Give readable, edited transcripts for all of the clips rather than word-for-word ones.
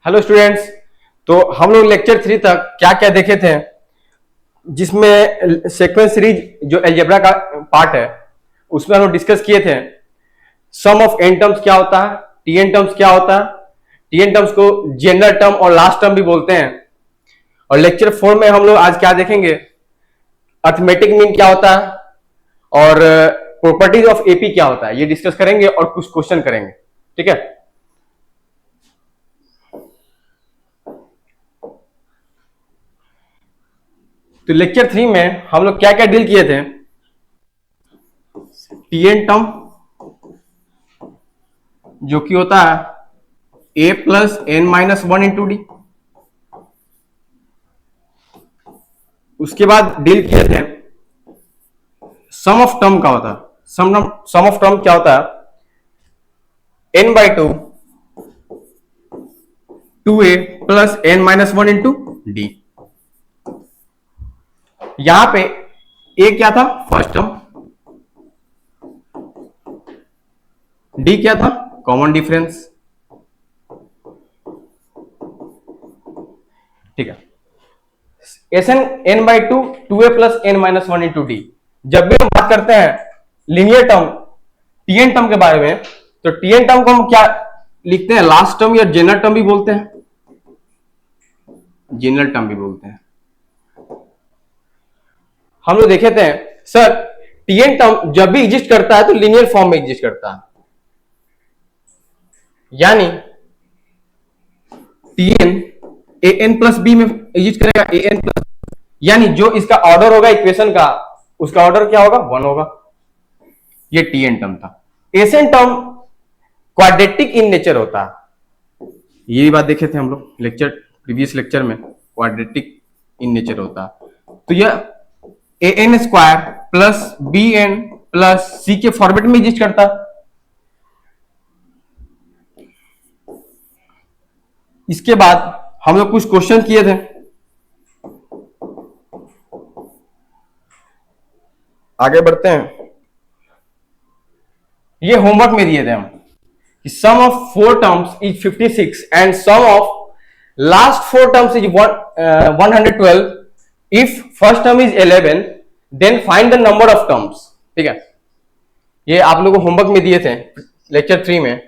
Hello students. तो हम लोग लेक्चर 3 तक क्या क्या देखे थे, जिसमें सीक्वेंस सीरीज जो अलजेब्रा का पार्ट है उसमें हम लोग डिस्कस किए थे सम ऑफ एन टर्म्स क्या होता है, टी एन टर्म्स क्या होता है। टी एन टर्म्स को जनरल टर्म और लास्ट टर्म भी बोलते हैं। और लेक्चर 4 में हम लोग आज क्या देखेंगे, अर्थमेटिक मीन क्या होता है और प्रॉपर्टीज ऑफ एपी क्या होता है, ये डिस्कस करेंगे और कुछ क्वेश्चन करेंगे। ठीक है। तो लेक्चर 3 में हम लोग क्या क्या डील किए थे, टी एन टर्म जो कि होता है A plus N minus one into D. उसके बाद डील किए थे सम ऑफ टर्म का होता है। सम ऑफ टर्म क्या होता है, n by two a plus N minus one into d. यहां पे ए क्या था, फर्स्ट टर्म, डी क्या था, कॉमन डिफरेंस। ठीक है। S n n by two a plus N minus one into d. जब भी हम बात करते हैं linear term T N term के बारे में, तो टी एन टर्म को हम क्या लिखते हैं, लास्ट टर्म या जनरल टर्म भी बोलते हैं, जनरल टर्म भी बोलते हैं। हम लोग देखे थे सर टी एन टर्म जब भी एग्जिस्ट करता है तो लीनियर फॉर्म में एग्जिस्ट करता है, यानी T n a n plus b में एग्जिस्ट करेगा, ए एन प्लस, यानी जो इसका ऑर्डर होगा इक्वेशन का उसका ऑर्डर क्या होगा, वन होगा। ये टी एन टर्म था। S N term quadratic in nature होता है, ये बात देखे थे हम लोग प्रीवियस लेक्चर में, क्वाड्रेटिक इन नेचर होता है। तो यह A N square plus B N plus C के फॉर्मेट में एग्जिस्ट करता। इसके बाद हम लोग कुछ क्वेश्चन किए थे, आगे बढ़ते हैं। ये होमवर्क में दिए थे हम कि sum of four terms is 56 and sum of last four terms is 112 if first term is 11 then find the number of terms. ठीक है, ये आप लोगों को होमवर्क में दिए थे लेक्चर 3 में।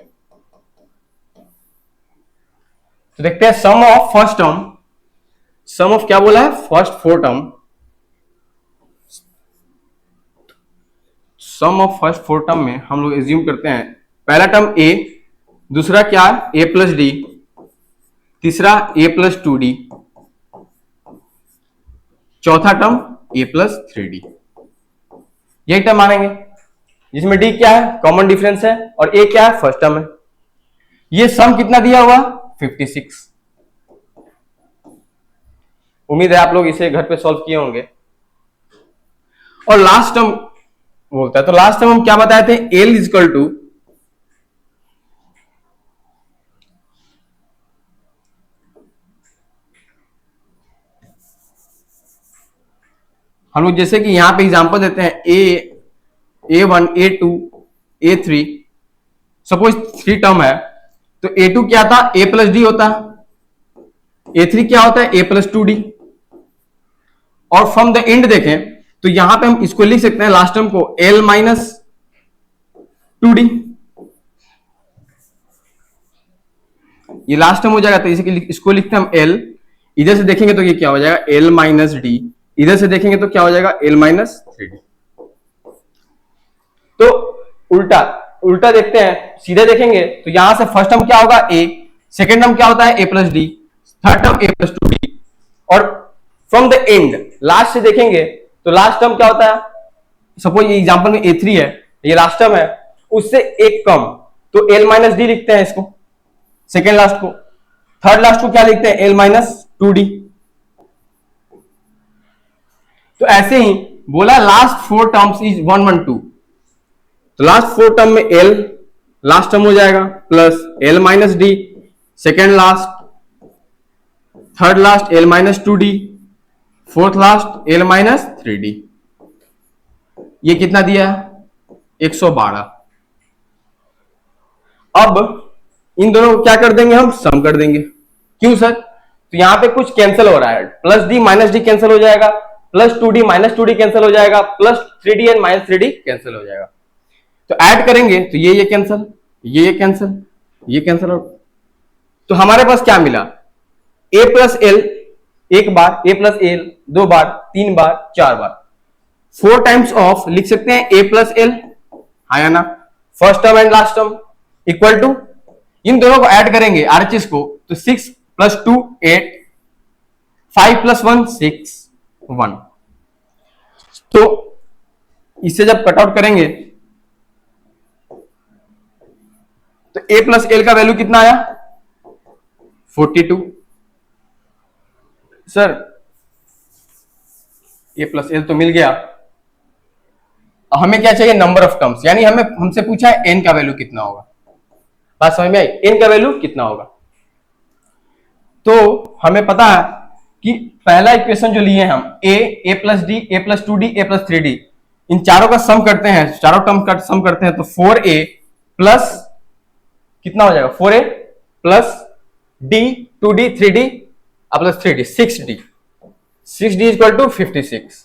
तो देखते हैं sum of first term, sum of क्या बोला है, first four term, sum of first four term में हम लोग एज्यूम करते हैं पहला टर्म ए, दूसरा क्या ए प्लस डी, तीसरा ए प्लस टू डी, चौथा टर्म ए प्लस थ्री डी। यही टर्म मानेंगे जिसमें डी क्या है, कॉमन डिफरेंस है, और ए क्या है, फर्स्ट टर्म है। ये सम कितना दिया हुआ, 56। उम्मीद है आप लोग इसे घर पे सॉल्व किए होंगे। और लास्ट टर्म बोलता है, तो लास्ट टर्म हम क्या बताए थे, एल इज इक्वल टू हम लोग जैसे कि यहां पे एग्जांपल देते हैं A1 A2 A3, suppose three term है तो ए2 क्या था, ए प्लस डी होता है, ए3 क्या होता है, ए प्लस टू डी। और फ्रॉम द एंड देखें तो यहां पे हम इसको लिख सकते हैं लास्ट टर्म को एल माइनस टू डी, ये लास्ट टर्म हो जाएगा। तो इसको लिखते हैं हम एल, इधर से देखेंगे तो ये क्या हो जाएगा, एल माइनस डी, इधर से देखेंगे तो क्या हो जाएगा, एल माइनस थ्री डी। तो उल्टा उल्टा देखते हैं, सीधे देखेंगे तो यहां से फर्स्ट टर्म क्या होगा, ए, सेकेंड टर्म क्या होता है, A plus D, third term A plus two D. और फ्रॉम द एंड लास्ट से देखेंगे तो लास्ट टर्म क्या होता है, सपोज ये एग्जांपल में ए3 है, ये लास्ट टर्म है, उससे एक कम, तो एल माइनस डी लिखते हैं इसको, सेकेंड लास्ट को। थर्ड लास्ट को क्या लिखते हैं, एल माइनस टू डी। तो ऐसे ही बोला लास्ट फोर टर्म्स इज 112, तो लास्ट फोर टर्म में एल लास्ट टर्म हो जाएगा plus L minus D, second last, third last L minus two D, fourth last L minus three D. ये कितना दिया है, 112। अब इन दोनों को क्या कर देंगे, हम सम कर देंगे। क्यों सर? तो यहां पे कुछ कैंसिल हो रहा है, plus D minus D cancel हो जाएगा, plus 2d minus 2d cancel हो जाएगा, plus 3d and minus 3d cancel हो जाएगा। तो ऐड करेंगे तो ये कैंसिल, ये कैंसिल, ये कैंसिल आउट। तो हमारे पास क्या मिला? a प्लस एल एक बार, a प्लस एल 2 बार, 3 बार, 4 बार, 4 टाइम्स ऑफ लिख सकते हैं a प्लस एल, आया ना? First term and last term equal to, इन दोनों को ऐड करेंगे आरएचएस को, तो 6 प्लस 2 8, 5 प्लस 1 6 1। तो इसे जब कट आउट करेंगे तो a प्लस एल का वैल्यू कितना आया? 42। सर a प्लस एल तो मिल गया, हमें क्या चाहिए? नंबर ऑफ टर्म्स, यानी हमें हमसे पूछा है n का वैल्यू कितना होगा। बात समझ में आई? n का वैल्यू कितना होगा? तो हमें पता है कि पहला इक्वेशन जो लिए हम a plus d, a plus 2d, a plus 3d, इन चारों का सम करते हैं, चारों टर्म का सम करते हैं, तो 4a प्लस कितना हो जाएगा? 4a plus d 2d 3d plus 3d 6d, 6d equal to 56।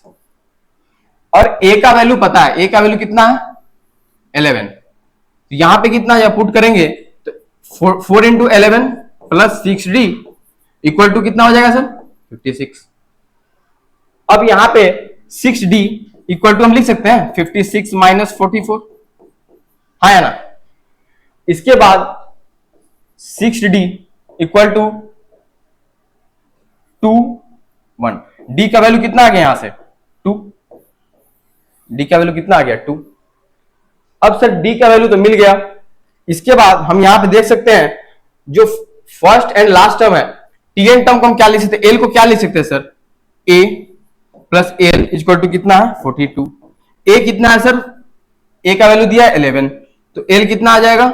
और a का वैल्यू पता है, a का वैल्यू कितना है? 11। तो यहां पे कितना जब पुट करेंगे तो 4 into 11 plus 6d equal to कितना हो जाएगा सर? 56। अब यहां पे 6d इक्वल टू हम लिख सकते हैं 56 माइनस 44, हाँ या ना? इसके बाद 6d इक्वल टू 2 1, d का वैल्यू कितना आ गया? यहां से 2, d का वैल्यू कितना आ गया? 2। अब सर d का वैल्यू तो मिल गया, इसके बाद हम यहां पे देख सकते हैं जो फर्स्ट एंड लास्ट टर्म है, tn टर्म को हम क्या लिख सकते हैं? l को क्या लिख सकते हैं sir? a plus L equal to कितना है? 42। a कितना है सर? a का वैल्यू दिया है 11, तो l कितना आ जाएगा?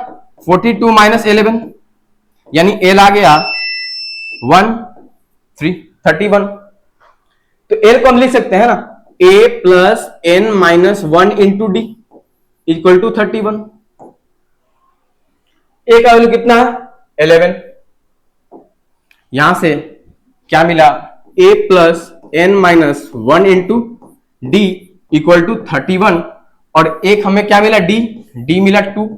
42 माइनस 11, यानी l आ गया 31। तो l को हम लिख सकते हैं ना, a plus n minus 1 into d equal to 31। a का वैल्यू कितना है? 11। यहां से क्या मिला? a plus n minus 1 into d equal to 31, और एक हमें क्या मिला? d मिला 2।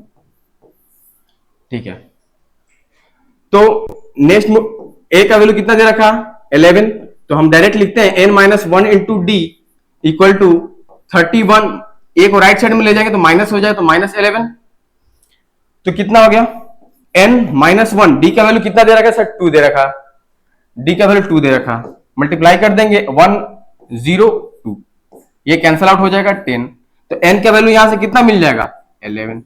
ठीक है, तो नेक्स्ट a का वैल्यू कितना दे रखा? 11, तो हम डायरेक्ट लिखते हैं n minus 1 into d equal to 31। a को राइट साइड में ले जाएंगे तो माइनस हो जाए, तो माइनस 11। तो कितना हो गया? n माइनस 1, डी का वैल्यू कितना दे रखा सर? 2 दे रखा, डी का वैल्यू 2 दे रखा, मल्टीप्लाई कर देंगे 1 0 2, ये कैंसल आउट हो जाएगा 10। तो n का वैल्यू यहां से कितना मिल जाएगा? 11।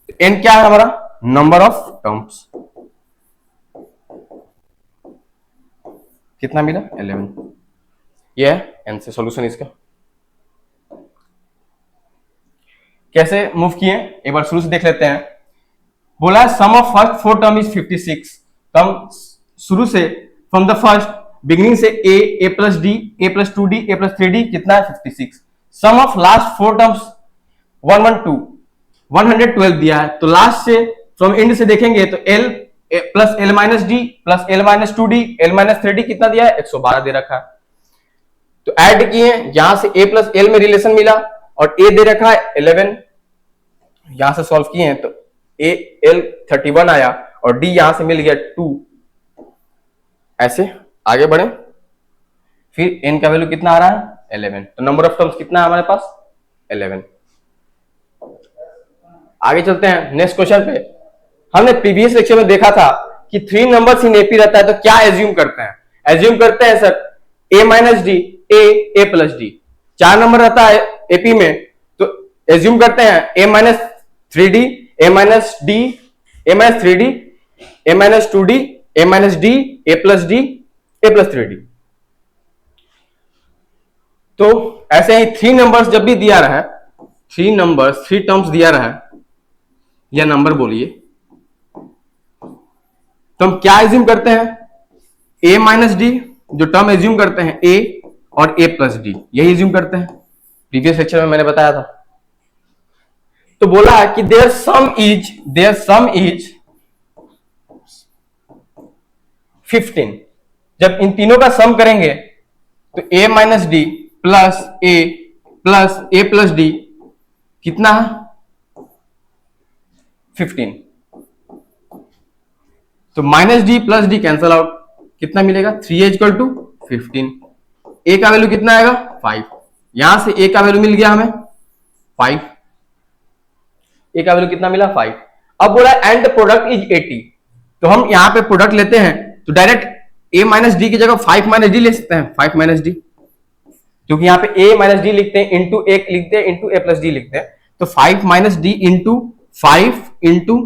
तो n क्या है हमारा? Number of terms. कितना मिला? 11। ये है n से सॉल्यूशन इसका। कैसे मूव किए एक बार शुरू से देख लेते हैं। बोला सम ऑफ फर्स्ट 4 टर्म इज 56। तो हम शुरू से फ्रॉम द फर्स्ट बिगिनिंग से a plus d, a plus 2d, a plus 3d कितना है? 56। सम ऑफ लास्ट 4 टर्म्स 112 दिया है, तो लास्ट से फ्रॉम एंड से देखेंगे तो l plus l minus D plus l minus 2d, l minus 3d कितना दिया है? 112 दे रखा है। तो ऐड किए, यहां से a प्लस l में रिलेशन मिला और a दे रखा है 11, यहां से सॉल्व किए तो a l 31 आया और d यहां से मिल गया 2। ऐसे आगे बढ़े, फिर n का वैल्यू कितना आ रहा है? 11। तो नंबर ऑफ टर्म्स कितना है हमारे पास? 11। आगे चलते हैं नेक्स्ट क्वेश्चन पे। हमने प्रीवियस लेक्चर में देखा था कि 3 नंबर्स इन एपी रहता है, तो क्या एज्यूम करते हैं? एज्यूम करते हैं sir a minus d, a plus D. 4 number रहता है एपी में, तो एज्यूम करते हैं a minus 3d, a minus d, a minus 3d, a minus 2d, a minus d, a plus d, a plus 3d। तो ऐसे ही 3 numbers जब भी दिया रहा है, 3 नंबर्स 3 टर्म्स दिया रहा है, या नंबर बोलिए, तो हम क्या एज्यूम करते हैं? a माइनस डी, जो टर्म एज्यूम करते हैं a, और a प्लस डी, यही एज्यूम करते हैं। प्रीवियस लेक्चर में मैंने बताया था। तो बोला है कि देयर सम इज 15। जब इन तीनों का सम करेंगे तो a minus D plus A plus D कितना है 15। तो minus D plus D cancel out, कितना मिलेगा 3a इक्वल टू 15। ए का वैल्यू कितना आएगा 5। यहां से ए का वैल्यू मिल गया हमें 5। ए का वैल्यू कितना मिला 5। अब बोला एंड प्रोडक्ट इज 80, तो हम यहां पे प्रोडक्ट लेते हैं तो डायरेक्ट a माइनस डी की जगह 5 माइनस डी ले सकते हैं, 5 माइनस डी, क्योंकि यहां पे a माइनस डी लिखते हैं इंटू ए लिखते हैं इंटू ए प्लस डी लिखते हैं, तो 5 minus d into 5 into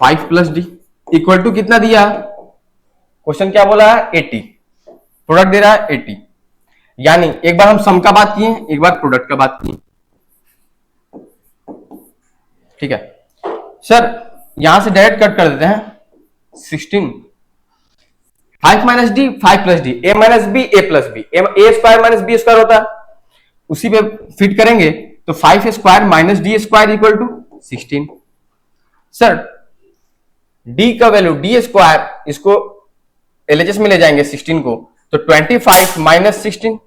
5 plus d equal to कितना दिया, क्वेश्चन क्या बोला है 80, प्रोडक्ट दे रहा है 80। यानी एक बार हम सम का बात किए, एक बार प्रोडक्ट का बात किए, ठीक है सर। यहां से डायरेक्ट कट कर देते हैं 16, 5 minus d 5 plus d, a minus b a plus b, a square minus b square होता है, उसी पे फिट करेंगे तो 5 square minus d square equal to 16। Sir d का वैल्यू डी स्क्वायर, इसको एलएचएस में ले जाएंगे 16 को, तो 25 माइनस 16,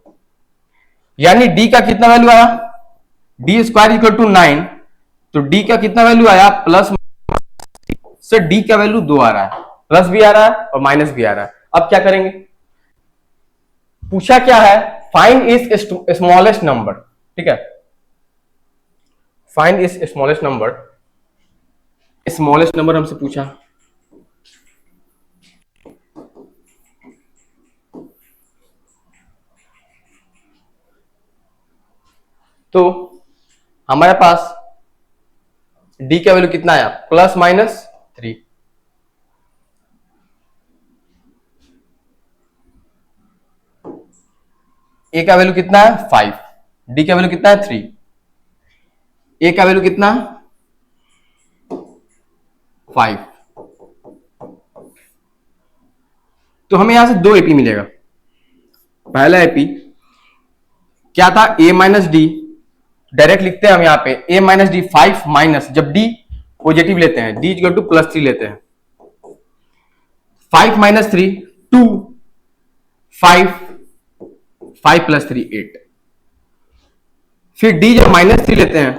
यानी डी का कितना वैल्यू आया, डी स्क्वायर इक्वल टू 9, तो डी का कितना वैल्यू आया प्लस। सर डी का वैल्यू 2 आ रहा है, प्लस भी आ रहा है और माइनस भी आ रहा है। अब क्या करेंगे, पूछा क्या है, फाइंड इज स्मॉलेस्ट नंबर, ठीक है, find is smallest number, smallest number हमसे पूछा। तो हमारे पास डी का वैल्यू कितना आया प्लस माइनस 3, ए का वैल्यू कितना है 5, डी का वैल्यू कितना है 3, ए का वैल्यू कितना 5, तो हमें यहां से 2 एपी मिलेगा। पहला एपी क्या था, ए माइनस डी, डायरेक्ट लिखते हैं हम यहां पे ए माइनस डी 5 माइनस, जब डी पॉजिटिव लेते हैं डी इक्वल टू प्लस 3 लेते हैं, 5 माइनस 3 2, 5 प्लस 3 8। फिर डी जब माइनस 3 लेते हैं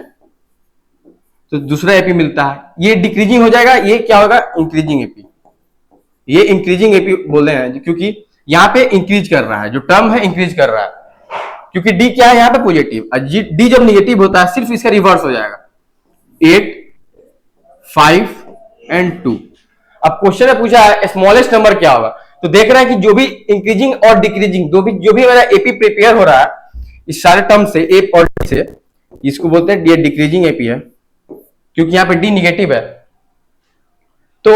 तो दूसरा एपी मिलता है, ये डिक्रीजिंग हो जाएगा, ये क्या होगा इंक्रीजिंग एपी, ये इंक्रीजिंग एपी बोल रहे हैं क्योंकि यहां पे इंक्रीज कर रहा है, जो टर्म है इंक्रीज कर रहा है, क्योंकि डी क्या है यहां पे पॉजिटिव, डी जब निगेटिव होता है सिर्फ इसका रिवर्स हो जाएगा, 8 5 एंड 2। अब क्वेश्चन में पूछा है स्मॉलेस्ट नंबर क्या होगा, तो देख रहे हैं कि जो भी इंक्रीजिंग और डिक्रीजिंग जो भी मेरा एपी प्रिपेयर हो रहा है इस सारे टर्म से ए और डी से, इसको बोलते हैं ये डिक्रीजिंग एपी है, क्योंकि यहां पे डी निगेटिव है। तो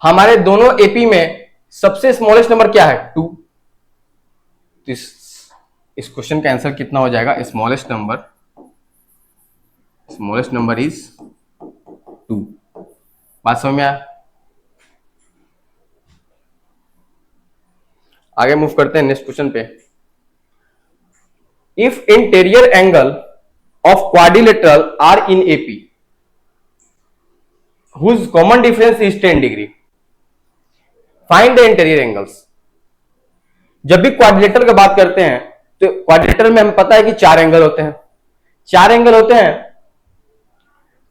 हमारे दोनों एपी में सबसे स्मॉलेस्ट नंबर क्या है 2, तो इस क्वेश्चन का आंसर कितना हो जाएगा, स्मॉलेस्ट नंबर इज 2। बात समझ में आया, आगे मूव करते हैं नेक्स्ट क्वेश्चन पे। If interior angle of quadrilateral are in AP whose common difference is 10 degree, find the interior angles. जब भी क्वाड्रिलेटरल की बात करते हैं तो क्वाड्रिलेटरल में हमें पता है कि 4 एंगल होते हैं, 4 एंगल होते हैं,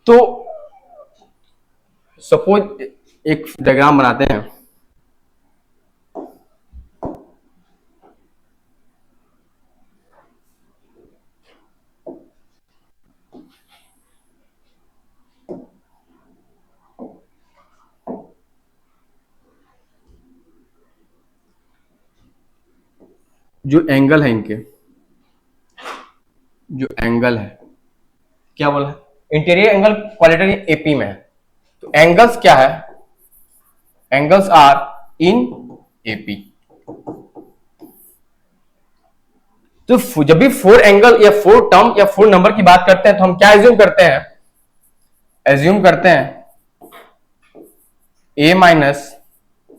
तो सपोज एक डायग्राम बनाते हैं, जो एंगल है इनके, जो एंगल है क्या बोला है, इंटीरियर एंगल क्वाड्रिलेटरल एपी में है, तो एंगल्स क्या है, एंगल्स आर इन एपी। तो जब भी 4 एंगल या 4 टर्म या 4 नंबर की बात करते हैं तो हम क्या एज्यूम करते हैं, एज्यूम करते हैं a minus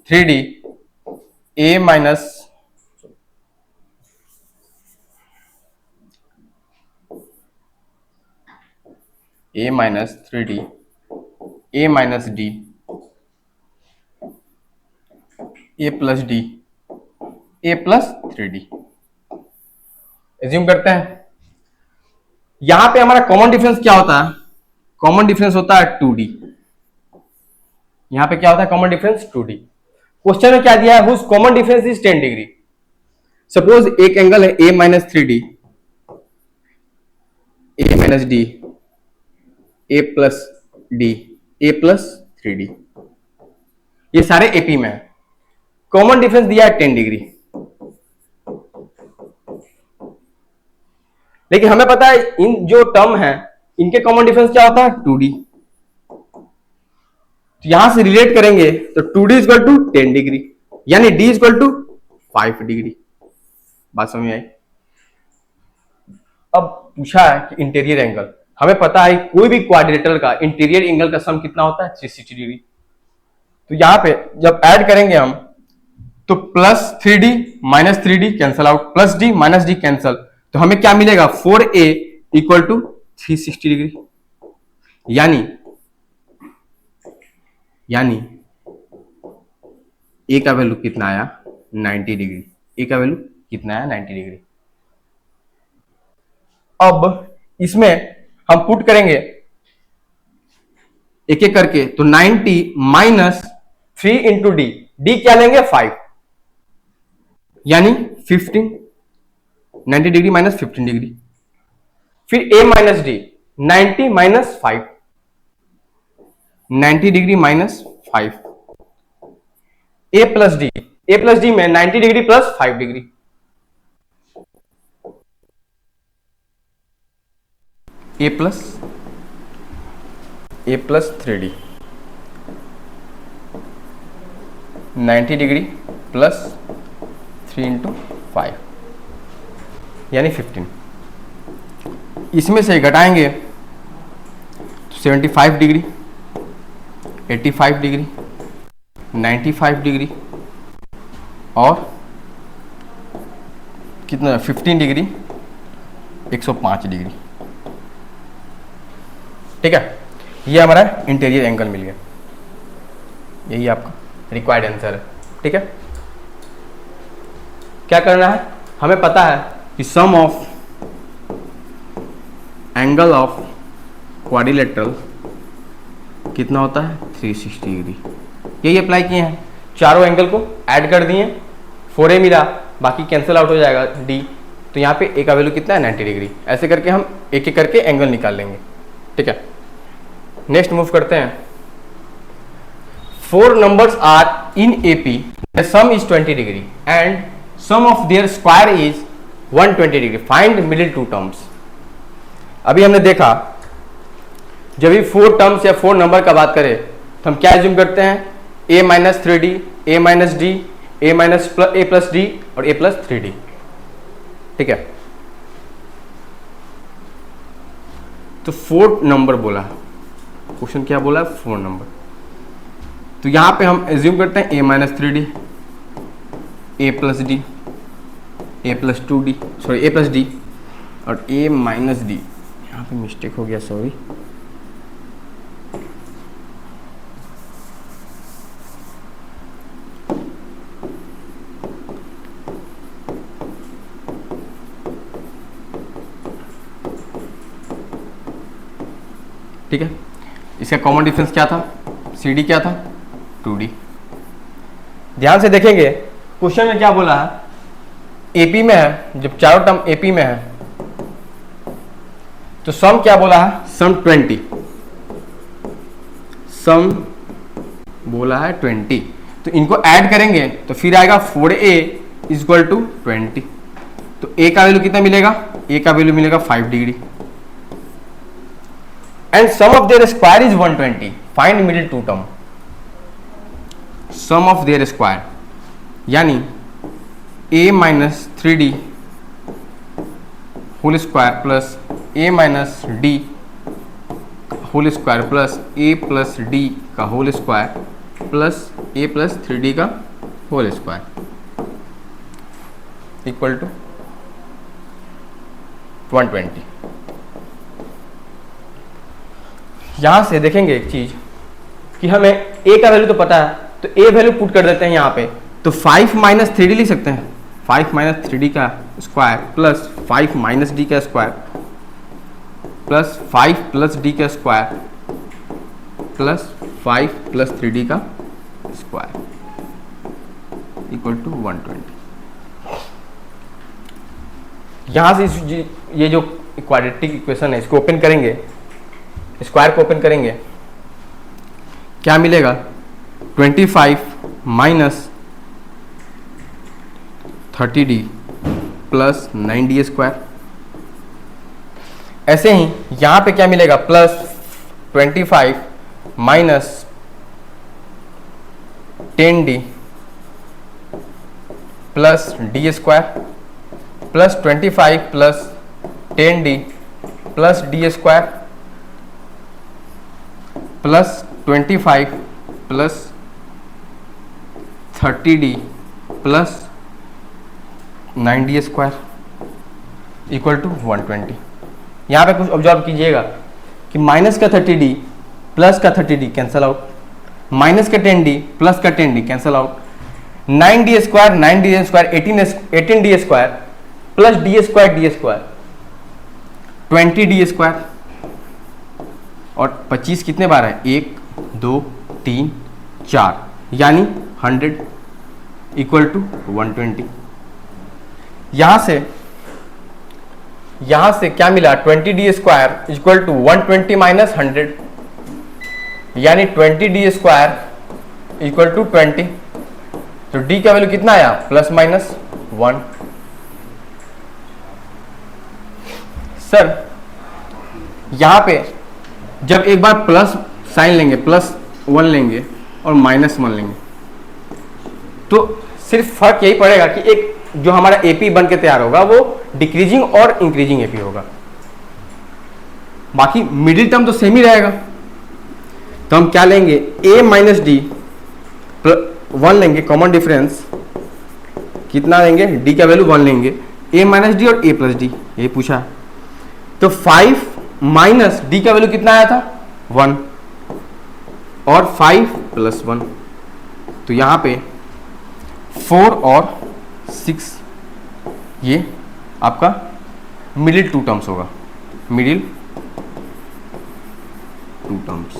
3d, a minus a minus 3d, a minus d A plus d, A plus 3d। Assume करते हैं यहां पे हमारा कॉमन डिफरेंस क्या होता है? कॉमन डिफरेंस होता है 2d। यहां पे क्या होता है? Common difference 2d। क्वेश्चन में क्या दिया है? Whose common difference is 10 degree. Suppose एक एंगल है a minus 3d, a minus d, a plus d, a plus 3d, ये सारे एपी में है। कॉमन डिफरेंस दिया है 10 डिग्री। लेकिन हमें पता है इन जो टर्म है इनके कॉमन डिफरेंस क्या होता है? 2d। तो यहां से रिलेट करेंगे तो 2d इक्वल टू 10 डिग्री, यानी d इक्वल टू 5 डिग्री। बात समझ में आई? अब पूछा है कि इंटीरियर एंगल, हमें पता है कोई भी क्वाड्रिलेटरल का इंटीरियर एंगल का सम कितना होता है? 360 डिग्री। तो यहां पे जब ऐड करेंगे हम तो plus 3d minus 3d cancel out, plus d minus d cancel, तो हमें क्या मिलेगा? 4a equal to 360 degree. यानी a का वैल्यू कितना आया? 90 डिग्री। a का वैल्यू कितना आया? 90 डिग्री। अब इसमें हम पुट करेंगे एक एक करके, तो 90 माइनस 3 इंटू डी, डी क्या लेंगे? 5, यानी 15। 90 डिग्री माइनस 15 डिग्री। फिर a minus D, 90 minus 5, 90 degree minus 5, a plus d, a plus D में 90 degree plus 5 degree, a plus 3d, 90 degree plus 3 into 5, यानी 15। इसमें से घटाएंगे तो 75 डिग्री, 85 डिग्री, 95 डिग्री और कितना? 15 डिग्री, 105 डिग्री। ठीक है, ये हमारा इंटीरियर एंगल मिल गया। यही आपका रिक्वायर्ड आंसर है। ठीक है, क्या करना है? हमें पता है कि sum of angle of quadrilateral कितना होता है? 360 डिग्री। यही अप्लाई किए हैं, चारों एंगल को ऐड कर दिए, 4a मिला, बाकी कैंसिल आउट हो जाएगा d, तो यहाँ पे a का वैल्यू कितना है? 90 डिग्री। ऐसे करके हम एक एक करके एंगल निकाल लेंगे। ठीक है, नेक्स्ट मूव करते हैं। 4 numbers are in AP, the sum is 20 degree and sum of their square is 120 degree. Find middle two terms. अभी हमने देखा जब भी 4 टर्म्स या 4 नंबर का बात करें तो हम क्या एज्यूम करते हैं? a minus 3d, a minus d, a minus a plus d और a प्लस 3d। ठीक है, तो 4 नंबर बोला, क्वेश्चन क्या बोला? 4 नंबर। तो यहां पे हम एज्यूम करते हैं a minus 3d, a plus d, a plus 2d, sorry a plus D और a माइनस डी। यहाँ पे मिस्टेक हो गया, सॉरी। ठीक है, इसका कॉमन डिफरेंस क्या था? CD क्या था? 2D। ध्यान से देखेंगे क्वेश्चन में क्या बोला है? AP में है, जब चारों टर्म AP में है तो सम क्या बोला है? सम 20, सम बोला है 20। तो इनको ऐड करेंगे तो फिर आएगा 4a इक्वल टू 20। तो a का वैल्यू कितना मिलेगा? a का वैल्यू मिलेगा 5 degree. And sum of their square is 120. Find middle two term. Sum of their square यानी a minus 3d whole square plus a minus d whole square plus a plus d का whole square plus a plus 3d का whole square equal to 120। यहां से देखेंगे एक चीज कि हमें a का वैल्यू तो पता है, तो a वैल्यू पुट कर देते हैं यहाँ पे तो 5 माइनस 3d लिख सकते हैं, 5 माइनस 3d का स्क्वायर प्लस 5 माइनस डी का स्क्वायर प्लस 5 प्लस डी का स्क्वायर प्लस 5 प्लस 3d का स्क्वायर इक्वल टू 120। यहां से ये जो क्वाड्रेटिक इक्वेशन है इसको ओपन करेंगे, स्क्वायर को ओपन करेंगे, क्या मिलेगा 25 minus 30d plus 9d square. ऐसे ही यहां पे क्या मिलेगा plus 25 minus 10d plus d square plus 25 plus 10d plus d square plus 25 plus 30d plus 9d square equal to 120। यहाँ पे कुछ ऑब्जर्व कीजिएगा कि माइनस का 30d प्लस का 30d कैंसल आउट, माइनस का 10d प्लस का 10d cancel out, 9d square 9d square 18d square plus d square 20d square और 25 कितने बार है 1 2 3 4 यानी 100 इक्वल टू 120। यहां से क्या मिला 20d square equal to 120 minus 100 यानी 20d स्क्वायर इक्वल टू 20। तो d का वैल्यू कितना आया प्लस माइनस 1। सर यहां पे जब एक बार प्लस साइन लेंगे प्लस 1 लेंगे और माइनस 1 लेंगे तो सिर्फ फर्क यही पड़ेगा कि एक जो हमारा एपी बन के तैयार होगा वो डिक्रीजिंग और इंक्रीजिंग एपी होगा, बाकी मिडिल टर्म तो सेम ही रहेगा। तो हम क्या लेंगे a माइनस डी 1 लेंगे, कॉमन डिफरेंस कितना लेंगे d का वैल्यू 1 लेंगे, a माइनस डी और a प्लस डी ये पूछा है। तो 5 माइनस डी का वैल्यू कितना आया था 1 और 5 प्लस 1, तो यहां पे 4 और 6 ये आपका मिडिल 2 टर्म्स होगा, मिडिल 2 टर्म्स।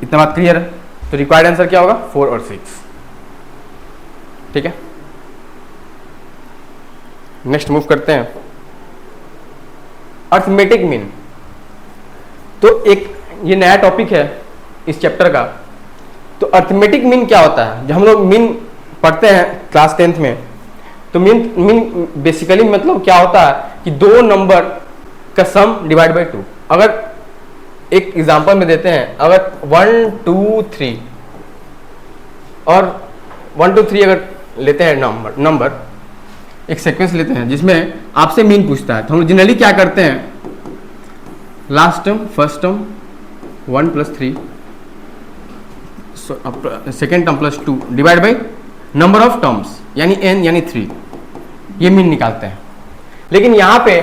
इतना बात क्लियर है? तो रिक्वायर्ड आंसर क्या होगा 4 और 6। ठीक है, नेक्स्ट मूव करते हैं अर्थमेटिक मीन। तो एक ये नया टॉपिक है इस चैप्टर का। तो अर्थमेटिक मीन क्या होता है? जब हम लोग मीन पढ़ते हैं क्लास 10th में तो मीन बेसिकली मतलब क्या होता है कि दो नंबर का सम डिवाइड बाय 2। अगर एक एग्जांपल में देते हैं, अगर 1 2 3 और 1 2 3 अगर लेते हैं नंबर एक सीक्वेंस लेते हैं जिसमें आपसे मीन पूछता है, तो हम जनरली क्या करते हैं last term first term 1 plus 3 second term plus 2 divide by number of terms यानी n यानी 3, ये मीन निकालते हैं। लेकिन यहां पे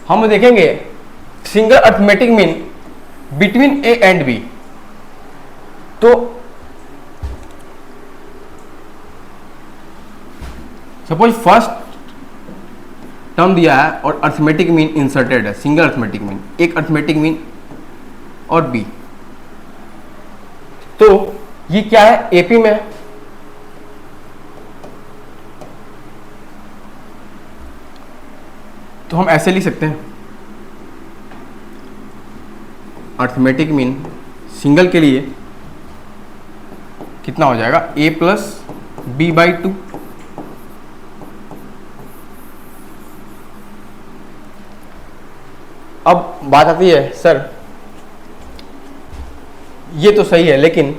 हम देखेंगे single arithmetic mean between a and b। तो सपोज फर्स्ट टर्म दिया है और अर्थमेटिक मीन इंसर्टेड है, सिंगल अर्थमेटिक मीन, एक अर्थमेटिक मीन और b। तो ये क्या है एपी में, तो हम ऐसे लिख सकते हैं अर्थमेटिक मीन सिंगल के लिए कितना हो जाएगा a प्लस बी बाई 2। अब बात आती है सर ये तो सही है लेकिन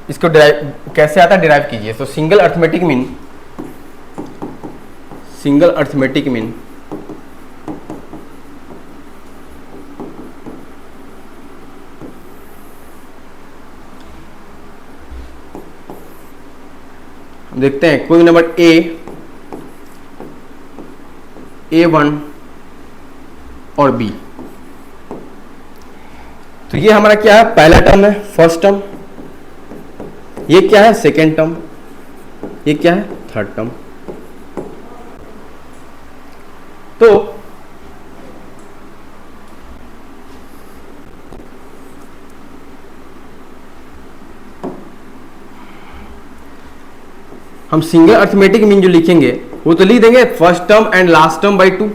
इसको डिराइव कैसे आता है, डिराइव कीजिए। तो सिंगल अर्थमेटिक मीन देखते हैं कोई नंबर A1 और B। तो ये हमारा क्या है, पहला टर्म है, फर्स्ट टर्म, ये क्या है, सेकेंड टर्म, ये क्या है, थर्ड टर्म। तो हम सिंगल अर्थमेटिक मीन जो लिखेंगे वो तो लिख देंगे first term and last term by 2,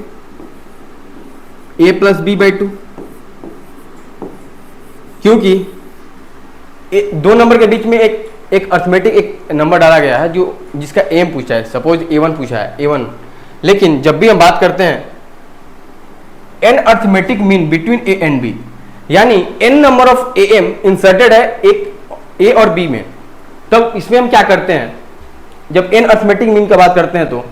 a plus b by 2, क्योंकि दो नंबर के बीच में एक अर्थमेटिक एक नंबर डाला गया है जो जिसका एम पूछा है, सपोज a1 पूछा है, a1। लेकिन जब भी हम बात करते हैं n arithmetic mean between a and b, यानी n number of am inserted है एक a और b में, तब इसमें हम क्या करते हैं, जब n अर्थमेटिक मीन का बात करते हैं तो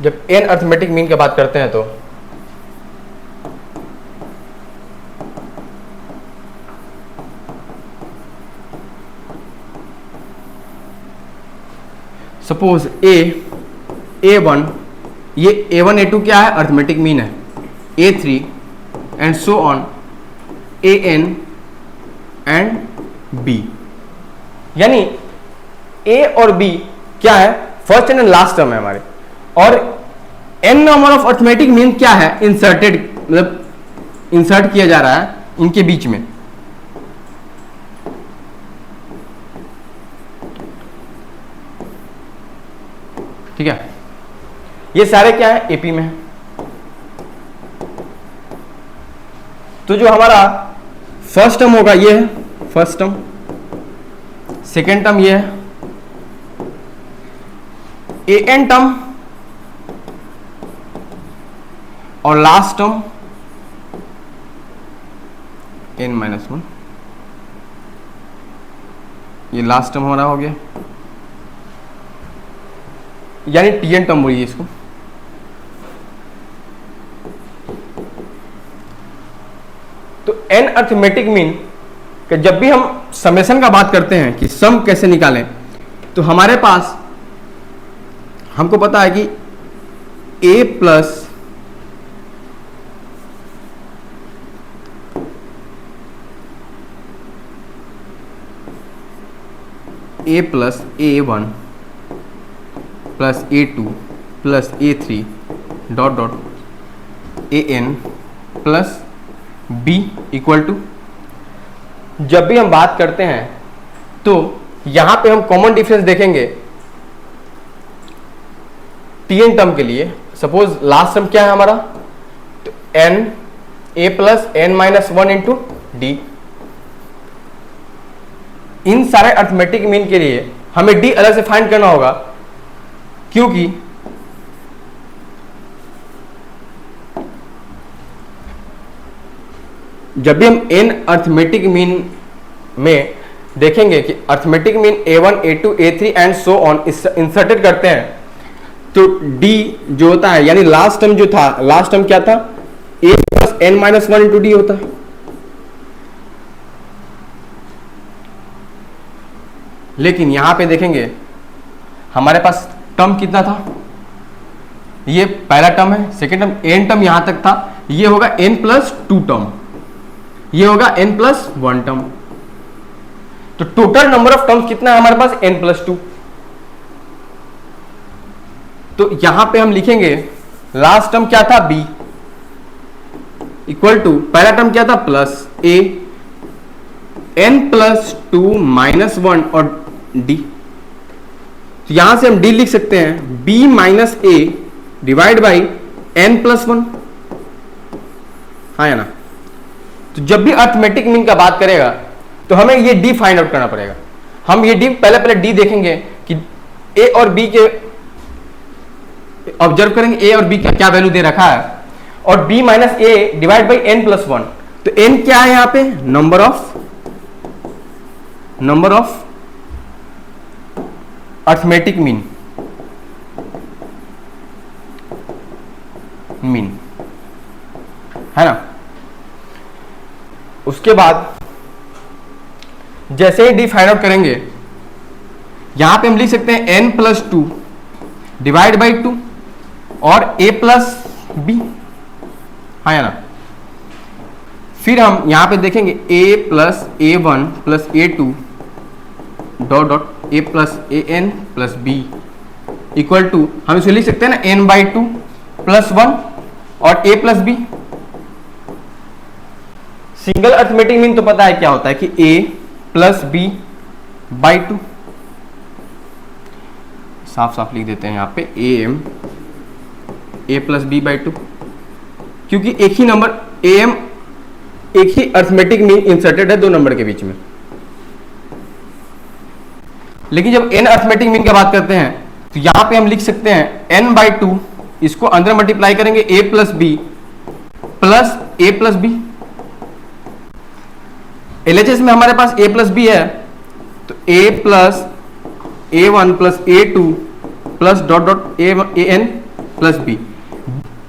जब n अर्थमेटिक मीन की बात करते हैं तो सपोज a1, ये a1 a2 क्या है, अर्थमेटिक मीन है, a3 and so on an and b, यानी a और b क्या है, फर्स्ट एंड लास्ट टर्म है हमारे, और n number of arithmetic mean क्या है, इंसर्टेड, मतलब इंसर्ट किया जा रहा है इनके बीच में। ठीक है, ये सारे क्या है, एपी में है। तो जो हमारा फर्स्ट टर्म होगा ये है फर्स्ट टर्म, सेकेंड टर्म ये है an टर्म, और लास्ट टर्म n-1, ये लास्ट टर्म हमारा हो गया, यानी tn टर्म बोलिए इसको। तो n अर्थमेटिक मीन कि जब भी हम समेशन का बात करते हैं कि सम कैसे निकालें, तो हमारे पास हमको पता है कि a plus a1 plus a2 plus a3 dot dot an plus b equal to, जब भी हम बात करते हैं तो यहां पे हम कॉमन डिफरेंस देखेंगे tn टर्म के लिए। सपोज लास्ट टर्म क्या है हमारा, तो n a plus n-1 into D. इन सारे अर्थमेटिक मीन के लिए हमें d अलग से फाइंड करना होगा, क्योंकि जब भी हम n अर्थमेटिक मीन में देखेंगे कि arithmetic mean a1 a2 a3 and so on inserted करते हैं, तो d जो होता है, यानी लास्ट टर्म जो था, लास्ट टर्म क्या था, a plus n-1 into D होता है। लेकिन यहां पे देखेंगे हमारे पास टर्म कितना था, ये पहला टर्म है, सेकेंड टर्म, n टर्म यहां तक था, ये होगा n प्लस 2 टर्म, ये होगा n प्लस 1 टर्म। तो टोटल नंबर ऑफ टर्म्स कितना है हमारे पास, n प्लस 2। तो यहां पे हम लिखेंगे लास्ट टर्म क्या था, b इक्वल टू पहला टर्म क्या था, plus a, n plus 2 minus 1 और d। तो यहां से हम d लिख सकते हैं b minus a divide by n plus 1, हाँ या ना। तो जब भी अर्थमेटिक मीन का बात करेगा तो हमें ये d फाइंड आउट करना पड़ेगा। हम ये d पहले d देखेंगे कि a और b के, ऑब्जर्व करेंगे a और b का क्या वैल्यू दे रखा है, और b minus a divide by n plus 1। तो n क्या है यहां पे, नंबर ऑफ अर्थमेटिक मीन है ना। उसके बाद जैसे ही डी फाइंड आउट करेंगे, यहां पे हम लिख सकते हैं n प्लस 2 डिवाइड बाई 2, और a प्लस बी, हाँ या ना। फिर हम यहां पे देखेंगे a plus a one plus a two dot dot a plus a n plus b equal to, हम इसे लिख सकते हैं ना n/2 प्लस 1 और a plus b. Single arithmetic mean तो पता है क्या होता है कि a प्लस बी बाई 2, साफ साफ लिख देते हैं यहाँ पे am a plus b by 2, क्योंकि एक ही नंबर am, एक ही अर्थमेटिक मीन इंसर्टेड है दो नंबर के बीच में। लेकिन जब n अर्थमेटिक मीन की बात करते हैं तो यहां पे हम लिख सकते हैं n/2, इसको अंदर मल्टीप्लाई करेंगे a plus b plus a plus b. LHS में हमारे पास a प्लस बी है तो a plus a1 plus a2 plus dot dot an plus B.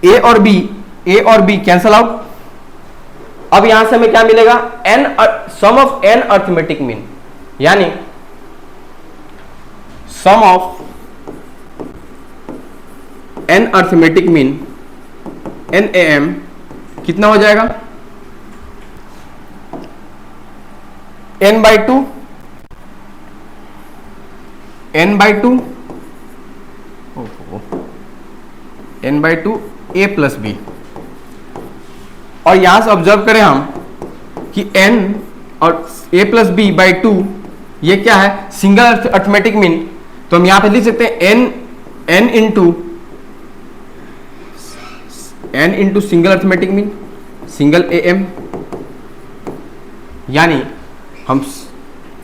a और b कैंसल आउट। अब यहां से हमें क्या मिलेगा, n sum of n arithmetic mean, यानी sum of n arithmetic mean NAM कितना हो जाएगा, n/2 a प्लस बी। और यहां से ऑब्जर्व करें हम कि n और a प्लस बी बाई 2 ये क्या है, सिंगल अर्थमेटिक मीन। तो हम यहां पे लिख सकते हैं n into single arithmetic mean, single am, यानी हम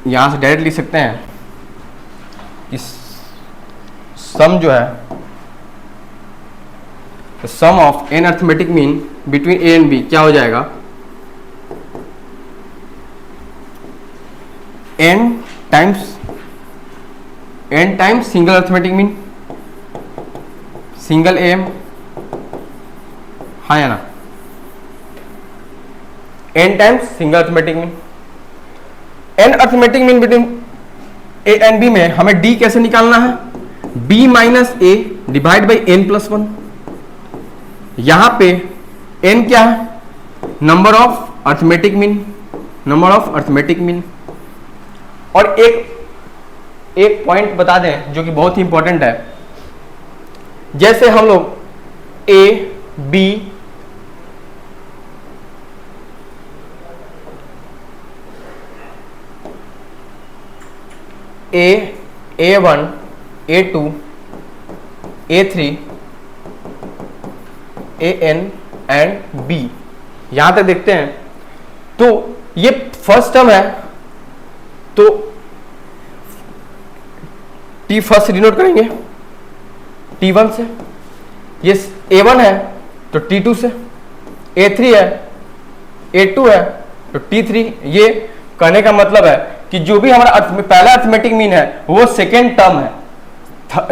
यहां से डायरेक्ट लिख सकते हैं कि सम जो है, sum of n arithmetic mean between a and b क्या हो जाएगा, n times single arithmetic mean, single am, हाँ या ना, n times single arithmetic mean. n arithmetic mean between a and b में हमें d कैसे निकालना है, b minus a divide by n plus 1। यहां पे n क्या है, नंबर ऑफ अर्थमेटिक मीन। और एक पॉइंट बता दें जो कि बहुत ही इंपॉर्टेंट है, जैसे हम लोग a b a1 a2 a3 an and b यहां तक देखते हैं, तो ये फर्स्ट टर्म है तो t फर्स्ट डिनोट करेंगे t1 से, ये a1 है तो t2 से, a3 है, a2 है तो t3। ये कहने का मतलब है कि जो भी हमारा पहला अर्थमेटिक मीन है वो सेकेंड टर्म है,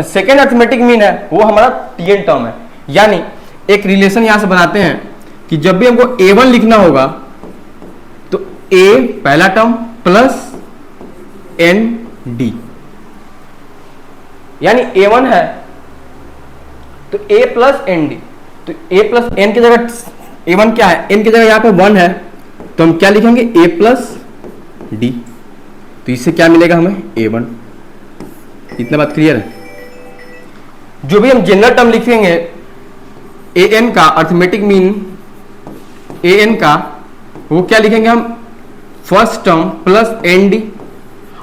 सेकेंड अर्थमेटिक मीन है वो हमारा tn टर्म है। यानी एक रिलेशन यहां से बनाते हैं कि जब भी हमको a1 लिखना होगा तो a पहला टर्म प्लस nd, यानी a1 है तो a प्लस nd, तो a प्लस n की जगह a1 क्या है, n की जगह यहां पे 1 है तो हम क्या लिखेंगे a प्लस d। तो इससे क्या मिलेगा हमें a1। इतना बात क्लियर है। जो भी हम जनरल टर्म लिखेंगे an का अर्थमेटिक मीन an का, वो क्या लिखेंगे हम, फर्स्ट टर्म प्लस nd,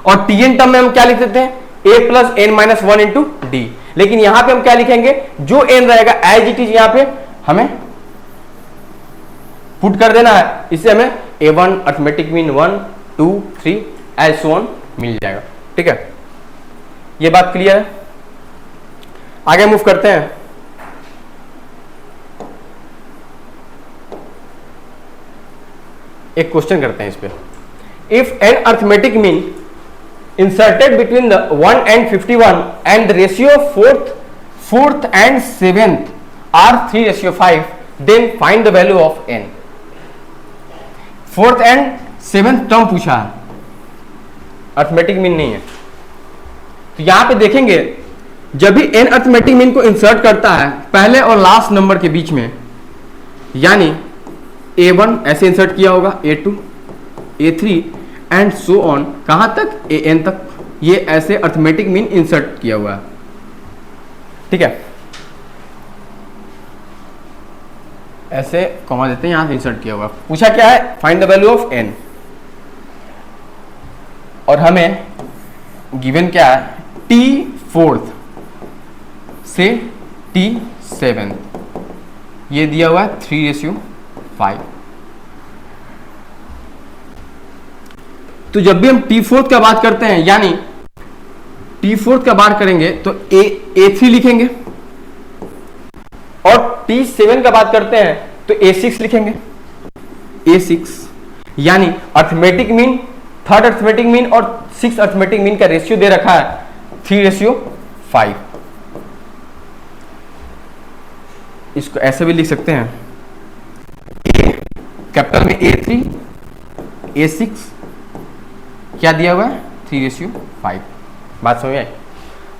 और tn टर्म में हम क्या लिख देते हैं a plus n minus 1 into D. लेकिन यहां पे हम क्या लिखेंगे, जो n रहेगा एज इट इज यहां पे हमें पुट कर देना है, इससे हमें a1 arithmetic mean 1 2 3 as so on मिल जाएगा। ठीक है, ये बात क्लियर है। आगे मूव करते हैं। एक क्वेश्चन करते हैं इस पे, if an arithmetic mean inserted between the 1 and 51 and the ratio fourth and 7th are 3:5, then find the value of n। Fourth and seventh term पूछा है, अर्थमेटिक मीन नहीं है। तो यहां पे देखेंगे जब भी n अर्थमेटिक मीन को इंसर्ट करता है पहले और लास्ट नंबर के बीच में, यानी a1 ऐसे इंसर्ट किया होगा, a2, a3 and so on, कहां तक, an तक, ये ऐसे अर्थमेटिक मीन इंसर्ट किया हुआ है। ठीक है, ऐसे कॉमा देते हैं, यहां से इंसर्ट किया हुआ। पूछा क्या है, find the value of n, और हमें गिवन क्या है, t4 से t7, ये दिया हुआ है 3:5। तो जब भी हम t4 का बात करते हैं, यानी t4 का बात करेंगे तो a3 लिखेंगे, और t7 का बात करते हैं तो a6 लिखेंगे, a6, यानी arithmetic mean, third arithmetic mean और सिक्स अर्थमेटिक मीन का रेशियो दे रखा है 3:5। इसको ऐसे भी लिख सकते हैं, कैपिटल में a3, a6, क्या दिया हुआ है 3:5। बात समझ में आई।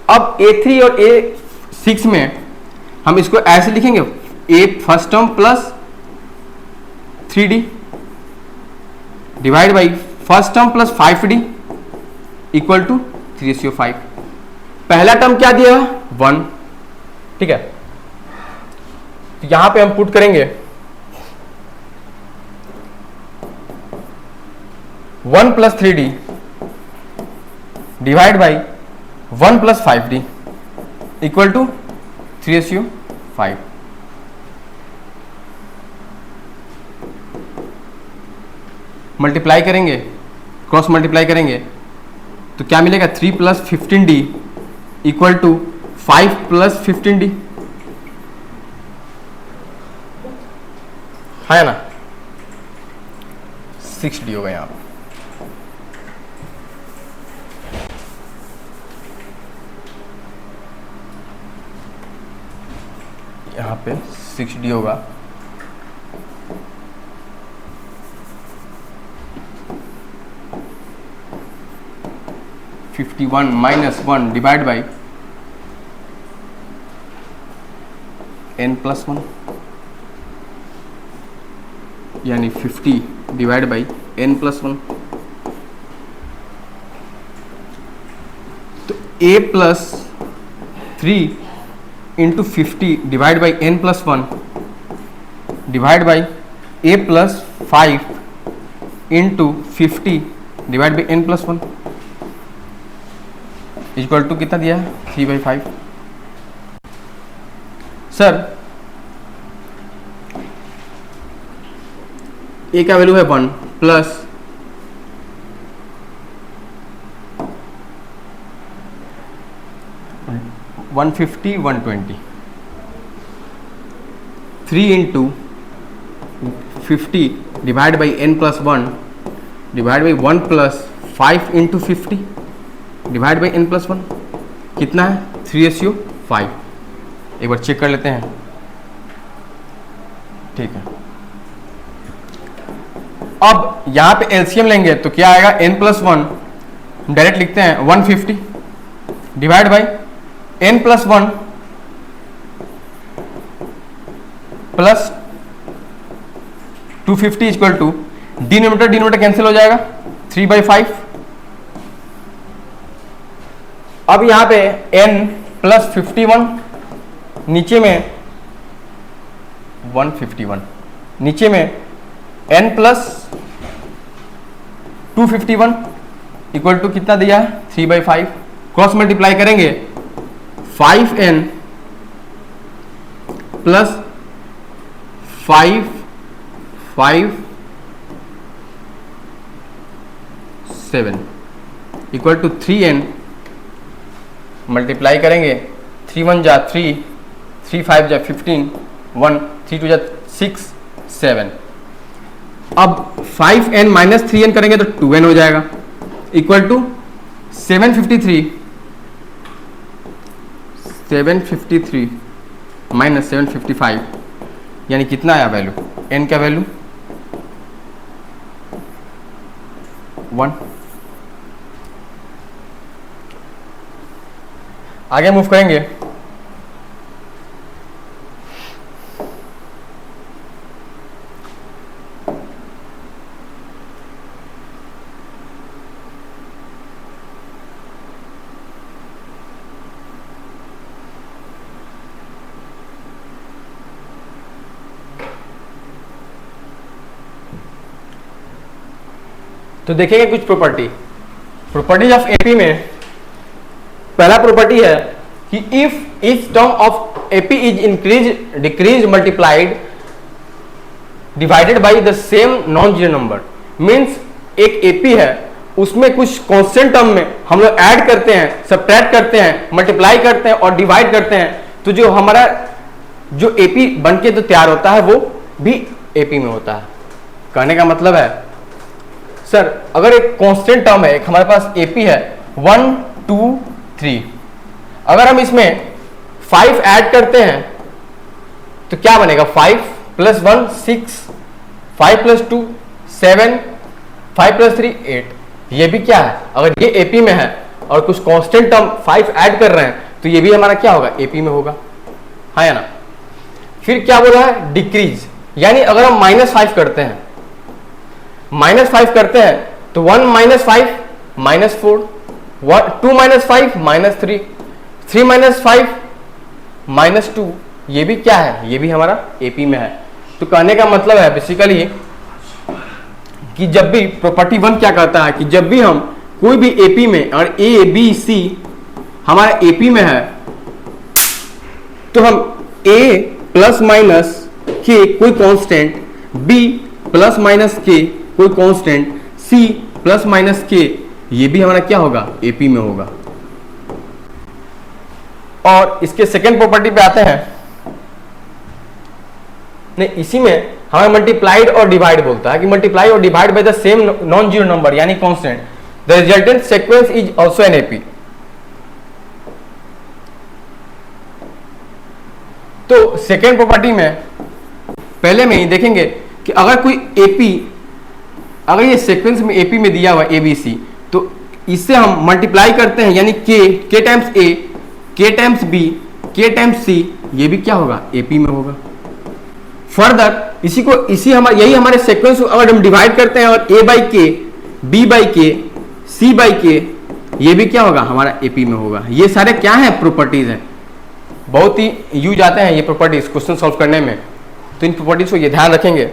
अब a3 और a6 में हम इसको ऐसे लिखेंगे, a first term plus 3d divide by first term plus 5d equal to 3:5। पहला टर्म क्या दिया है, 1। ठीक है, तो यहां पे हम पुट करेंगे 1 plus 3d divide by 1 plus 5d equal to 3:5। Multiply करेंगे, क्रॉस मल्टीप्लाई करेंगे तो क्या मिलेगा, 3 plus 15d equal to 5 plus 15d, है ना, 6d होगा यहां। यहाँ पे 6d होगा, -51 -1 डिवाइड बाई n+1, यानी 50 डिवाइड बाई n+1। तो a plus 3 into 50 divide by n+1 divide by a plus 5 into 50 divide by n+1 equal to कितना दिया है, 3/5। सर a का वैल्यू है 1 plus 150 120, 3 into 50 divide by n+1 divide by 1 plus 5 into 50 divide by n+1 कितना है, 3:5। एक बार check कर लेते हैं। ठीक है, अब यहां पे एलसीएम लेंगे तो क्या आएगा, n+1 डायरेक्ट लिखते हैं 150 divide by n+1 plus 250 equal to, denominator cancel हो जाएगा, 3/5। अब यहां पे n प्लस 51, नीचे में 151, नीचे में n प्लस 251 इक्वल टू कितना दिया है, 3/5। क्रॉस मल्टीप्लाई करेंगे, 5n plus 7 equal to 3n, multiply करेंगे, 3 1 जा 3, 3 5 जा 15, 1 3 2 जा 6 7। अब 5n माइनस 3n करेंगे तो 2n हो जाएगा, इक्वल टू 753 माइनस 755, यानी कितना आया वैल्यू, n का वैल्यू 1। आगे मूव करेंगे। तो देखेंगे कुछ प्रॉपर्टीज ऑफ एपी में। पहला प्रॉपर्टी है कि if each term of AP is increase decrease multiplied divided by the same non zero number, means एक एपी है उसमें कुछ कांस्टेंट टर्म में हम लोग ऐड करते हैं, सब्ट्रैक्ट करते हैं, मल्टीप्लाई करते हैं और डिवाइड करते हैं, तो जो हमारा जो एपी बनके तो तैयार होता है वो भी एपी में होता है। कहने का मतलब है सर अगर एक कांस्टेंट टर्म है, एक हमारे पास एपी है 1 2 3, अगर हम इसमें 5 ऐड करते हैं तो क्या बनेगा? 5 + 1 6, 5 + 2 7, 5 + 3 8। ये भी क्या है? अगर ये एपी में है और कुछ कांस्टेंट टर्म 5 ऐड कर रहे हैं तो ये भी हमारा क्या होगा? एपी में होगा, हाँ या ना? फिर क्या बोल रहा है? डिक्रीज, यानी अगर हम -5 करते हैं, -5 करते हैं तो 1 - 5 -4, 2 - 5 -3, 3 - 5 -2, ये भी क्या है? ये भी हमारा एपी में है। तो कहने का मतलब है बेसिकली कि जब भी प्रॉपर्टी 1 क्या कहता है कि जब भी हम कोई भी एपी में, और ए बी सी हमारा एपी में है, तो हम ए प्लस माइनस के कोई कांस्टेंट, बी प्लस माइनस के कोई कांस्टेंट, सी प्लस माइनस के, ये भी हमारा क्या होगा? एपी में होगा। और इसके सेकेंड प्रॉपर्टी पे आते हैं। नहीं, इसी में हमें मल्टीप्लाइड और डिवाइड बोलता है कि मल्टीप्लाई और divide by the same non zero number यानी constant, the resultant sequence is also an AP. तो सेकेंड प्रॉपर्टी में पहले में ही देखेंगे कि अगर कोई एपी, अगर ये सीक्वेंस में एपी में दिया हुआ ए बी सी, तो इससे हम मल्टीप्लाई करते हैं यानी के टाइम्स ए, के टाइम्स बी, के टाइम्स सी, ये भी क्या होगा? एपी में होगा। फर्दर इसी हमारे यही हमारे सीक्वेंस को अगर हम डिवाइड करते हैं और ए बाई के, बी बाई के, सी बाई के, ये भी क्या होगा? हमारा एपी में होगा। ये सारे क्या है? प्रॉपर्टीज हैं, बहुत ही यूज आते हैं ये प्रॉपर्टीज क्वेश्चन सॉल्व करने में, तो इन प्रॉपर्टीज को ये ध्यान रखेंगे।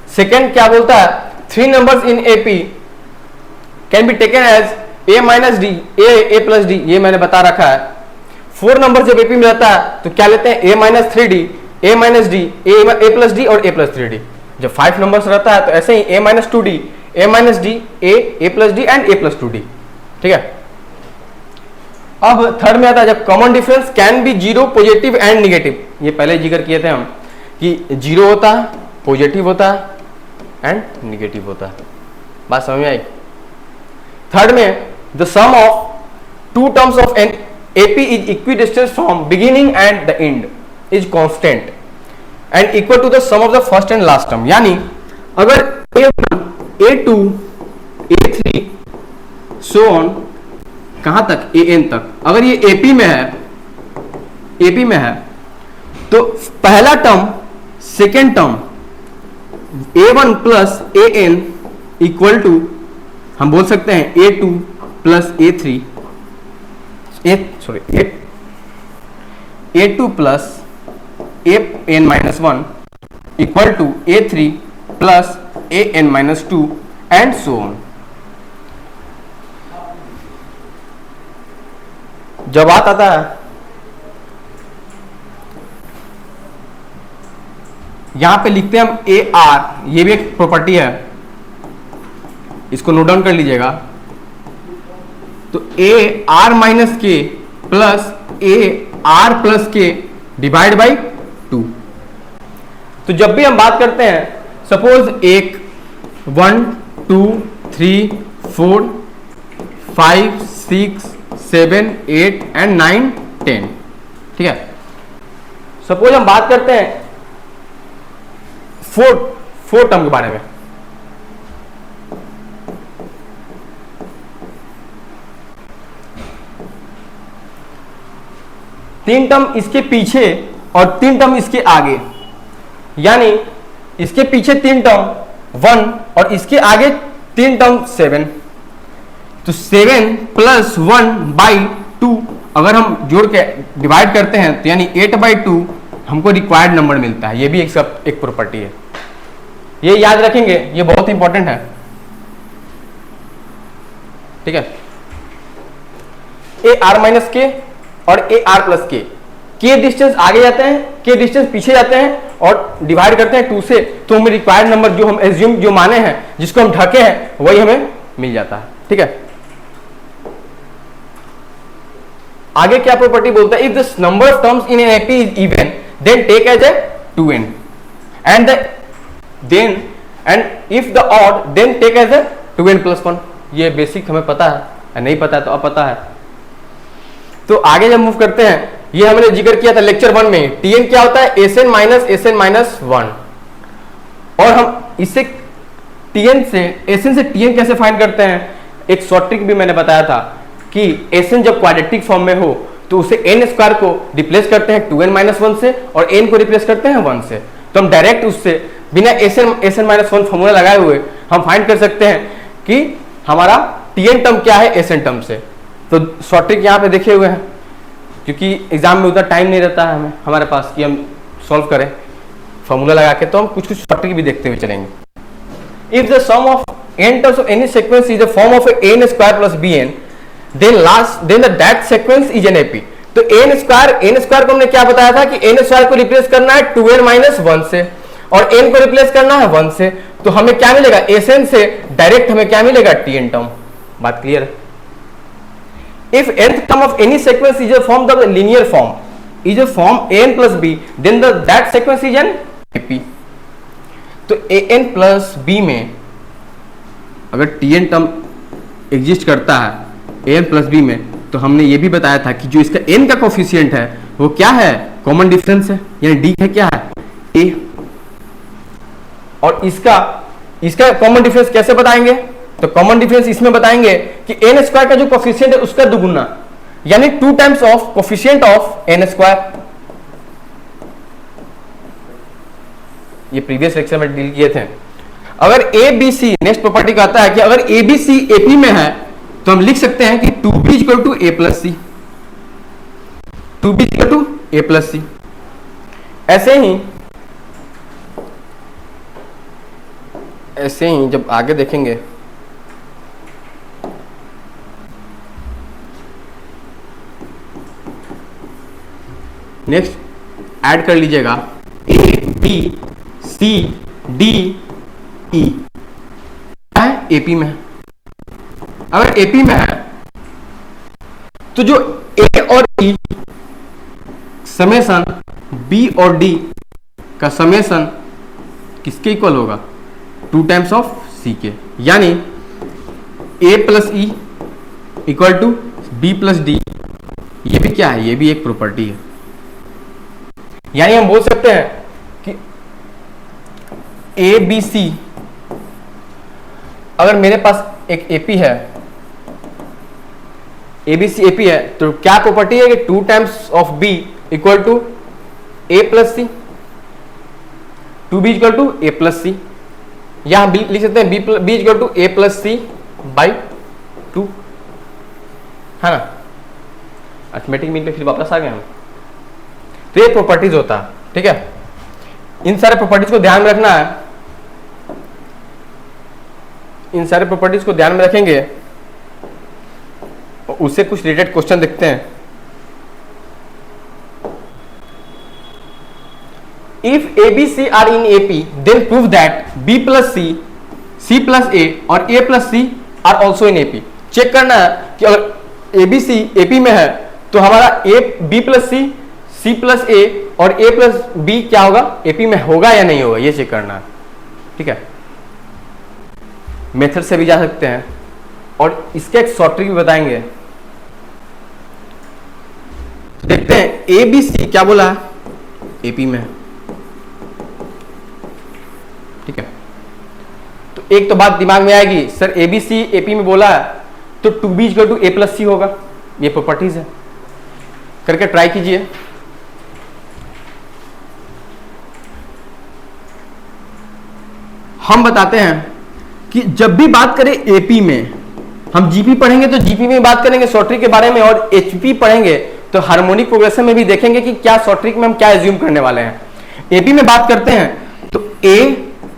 सेकेंड क्या बोलता है? 3 numbers in AP can be taken as a minus D, A plus d, ये मैंने बता रखा है। 4 नंबर जब एपी में रहता है तो क्या लेते हैं? ए माइनस 3D, ए माइनस डी, ए प्लस डी और ए प्लस 3D। जब 5 नंबर्स रहता है तो ऐसे ही A minus 2D, A minus D, A plus D and A plus 2D। ठीक है। अब थर्ड में आता है जब common difference can be zero, positive and negative. ये पहले जिक्र किए थे हम कि जीरो होता है, पॉजिटिव होता है एंड निगेटिव होता है। बात समझ में आई? थर्ड में the sum of two terms of an AP is equidistance from beginning and the end is constant and equal to the sum of the first and last term. यानी अगर A1, A2, A3 so on कहां तक? AN तक, अगर ये AP में है तो पहला term second term A1 plus AN equal to हम बोल सकते हैं A2 plus A3, A2 plus AN minus 1 equal to A3 plus AN minus 2 and so on. जब बात आता है यहां पे लिखते हैं हम AR, ये भी एक प्रॉपर्टी है, इसको नोट डाउन कर लीजिएगा। तो AR माइनस के प्लस AR प्लस के डिवाइड बाई 2। तो जब भी हम बात करते हैं सपोज 1 2 3 4 5 6 7 8 एंड 9 10, ठीक है। सपोज हम बात करते हैं फोर टर्म के बारे में, 3 टर्म इसके पीछे और 3 टर्म इसके आगे, यानी इसके पीछे 3 टर्म 1 और इसके आगे 3 टर्म 7, तो 7 प्लस 1/2 अगर हम जोड़ के डिवाइड करते हैं तो यानी 8/2 हमको रिक्वायर्ड नंबर मिलता है। ये भी एक प्रॉपर्टी है, ये याद रखेंगे, ये बहुत इंपॉर्टेंट है, ठीक है। AR-K और AR+K, K डिस्टेंस आगे जाते हैं, K डिस्टेंस पीछे जाते हैं और डिवाइड करते हैं 2 से, तो हमें रिक्वायर्ड नंबर जो हम एज्यूम जो माने हैं, जिसको हम ढके हैं, वही हमें मिल जाता है, ठीक है। आगे क्या प्रॉपर्टी बोलता है, if the number of terms in an AP is even then take as a 2n and if the odd then take as a 2n+1। ये बेसिक हमें पता है, नहीं पता है तो अब पता है। तो आगे जब मूव करते हैं, ये हमने जिक्र किया था लेक्चर 1 में, Tn क्या होता है, Sn-1, और हम इससे Tn से Sn से Tn कैसे फाइंड करते हैं, एक शॉर्ट ट्रिक भी मैंने बताया था कि Sn जब क्वाड्रेटिक फॉर्म में हो तो उसे n² को रिप्लेस करते हैं 2n-1 से और n को रिप्लेस करते हैं 1 से, तो हम डायरेक्ट उससे बिना Sn-1 फॉर्मूला लगाए हुए हम फाइंड कर सकते हैं कि हमारा Tn टर्म क्या है Sn टर्म से। तो शॉर्ट ट्रिक यहाँ पे देखे हुए हैं, क्योंकि एग्जाम में उतना टाइम नहीं रहता है हमारे पास कि हम सॉल्व करें फॉर्मूला लगा के, तो हम कुछ शॉर्ट ट्रिक भी देखते हुए चलेंगे। If the sum of n terms of any sequence is the form of n² + bn then that sequence is an AP। तो n² को हमने क्या बताया था कि n² को रिप्लेस करना है 2n-1 से और n को रिप्लेस करना है 1 से, तो हमें क्या मिलेगा, Sn से डायरेक्ट हमें क्या मिलेगा, Tn टर्म। बात क्लियर है। If nth term of any sequence is a form of the linear form, is a form an plus b, then that sequence is an AP। तो an plus b में अगर Tn term exist करता है an plus b में, तो हमने ये भी बताया था कि जो इसका n का कोफिशिएंट है वो क्या है, कॉमन डिफरेंस है, यानी d है क्या है, a। और इसका कॉमन डिफरेंस कैसे बताएंगे, तो कॉमन डिफरेंस इसमें बताएंगे कि n² का जो कोफिशिएंट है उसका दुगुना, यानी 2 times of coefficient of n²। ये प्रीवियस लेक्चर में डील किए थे। अगर ABC, नेक्स्ट प्रॉपर्टी कहता है कि अगर ABC AP में है तो हम लिख सकते हैं कि 2b = a + c, 2b = a + c। ऐसे ही जब आगे देखेंगे, नेक्स्ट ऐड कर लीजिएगा A B C D E है AP में। अगर AP में है तो जो A और E समेशन B और D का समेशन किसके इक्वल होगा, 2 टाइम्स ऑफ C के, यानी A + E = B + D। ये भी क्या है, ये भी एक प्रॉपर्टी है, यानी हम बोल सकते हैं कि ABC, अगर मेरे पास एक AP है, ABC AP है, तो क्या प्रॉपर्टी है कि 2 times of B = A + C, 2B = A + C, यहां लिख सकते हैं B = A + C/2, है ना। अर्थमेटिक मीन पे फिर वापस आ गए हम। तो ये प्रॉपर्टीज होता है, ठीक है। इन सारे प्रॉपर्टीज को ध्यान में रखना है, इन सारे प्रॉपर्टीज को ध्यान में रखेंगे और उससे कुछ रिलेटेड क्वेश्चन देखते हैं। If ABC are in AP, then prove that B + C, C + A और A + C are also in AP। Check करना है कि अगर ABC AP में है तो हमारा B + C, C + A और A + B क्या होगा, AP में होगा या नहीं होगा, ये चेक करना है, ठीक है। मेथड से भी जा सकते हैं और इसका एक शॉर्ट ट्रिक भी बताएंगे। देखते हैं ABC क्या बोला, AP में, ठीक है। तो एक तो बात दिमाग में आएगी, सर ABC AP में बोला है तो 2B = A + C होगा, ये प्रॉपर्टीज है। करके ट्राई कीजिए। हम बताते हैं कि जब भी बात करें एपी में, हम जीपी पढ़ेंगे तो जीपी में बात करेंगे शॉर्ट ट्रिक के बारे में, और एचपी पढ़ेंगे तो हार्मोनिक प्रोग्रेशन में भी देखेंगे कि क्या शॉर्ट ट्रिक में हम क्या एज्यूम करने वाले हैं। एपी में बात करते हैं तो ए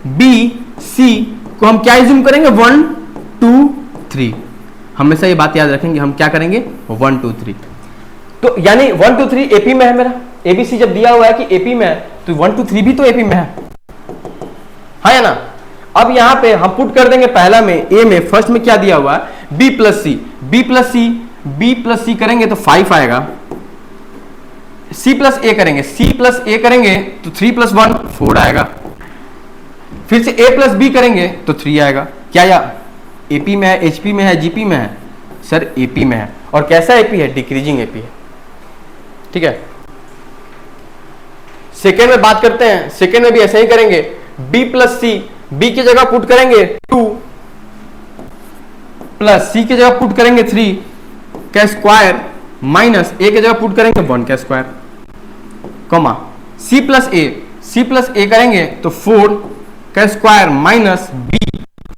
बी सी को हम क्या एज्यूम करेंगे, 1 2 3। हमेशा ये बात याद रखेंगे, हम क्या करेंगे 1 2 3। तो यानी 1 2 3 एपी में है मेरा, एबीसी जब दिया हुआ है कि एपी में है तो 1 2 3 भी तो एपी में है या ना। अब यहां पे हम पुट कर देंगे पहला में, ए में फर्स्ट में क्या दिया हुआ है बी प्लस सी, बी प्लस सी, बी प्लस सी करेंगे तो 5 आएगा, सी प्लस ए करेंगे, सी प्लस ए करेंगे तो 3 + 1 4 आएगा, फिर से ए प्लस बी करेंगे तो 3 आएगा। क्या या एपी में है, एचपी में है, जीपी में है? सर एपी में है। और कैसा एपी है? डिक्रीजिंग एपी है। ठीक है, सेकेंड में बात करते हैं, सेकेंड में भी ऐसा ही करेंगे, बी प्लस सी, बी की जगह पुट करेंगे 2 प्लस सी की जगह पुट करेंगे 3 का स्क्वायर माइनस ए की जगह पुट करेंगे 1 का स्क्वायर, कॉमा सी प्लस ए, सी प्लस ए करेंगे तो 4 का स्क्वायर माइनस बी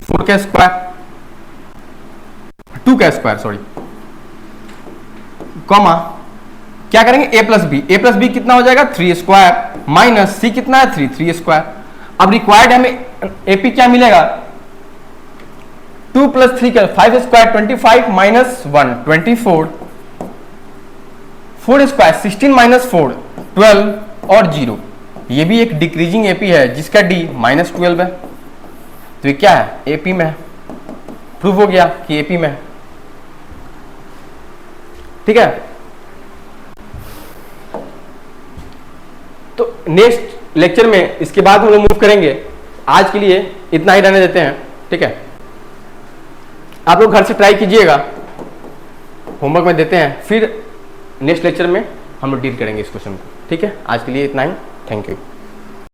4 का स्क्वायर, 2 का स्क्वायर सॉरी, कॉमा क्या करेंगे ए plus b, a plus B कितना हो जाएगा 3 स्क्वायर माइनस सी कितना है 3 3 स्क्वायर। अब रिक्वायर्ड हमें एपी क्या मिलेगा 2 + 3 का 5 स्क्वायर 25 माइनस 1 24, 4 स्क्वायर 16 माइनस 4 12 और 0। ये भी एक डिक्रीजिंग एपी है जिसका डी -12 है। तो ये क्या है एपी में है, प्रूव हो गया कि एपी में है। ठीक है, तो नेक्स्ट लेक्चर में इसके बाद हम लोग मूव करेंगे। आज के लिए इतना ही रहने देते हैं। ठीक है, आप लोग घर से ट्राई कीजिएगा, होमवर्क में देते हैं, फिर नेक्स्ट लेक्चर में हम लोग डील करेंगे इस क्वेश्चन को। ठीक है, आज के लिए इतना ही, थैंक यू।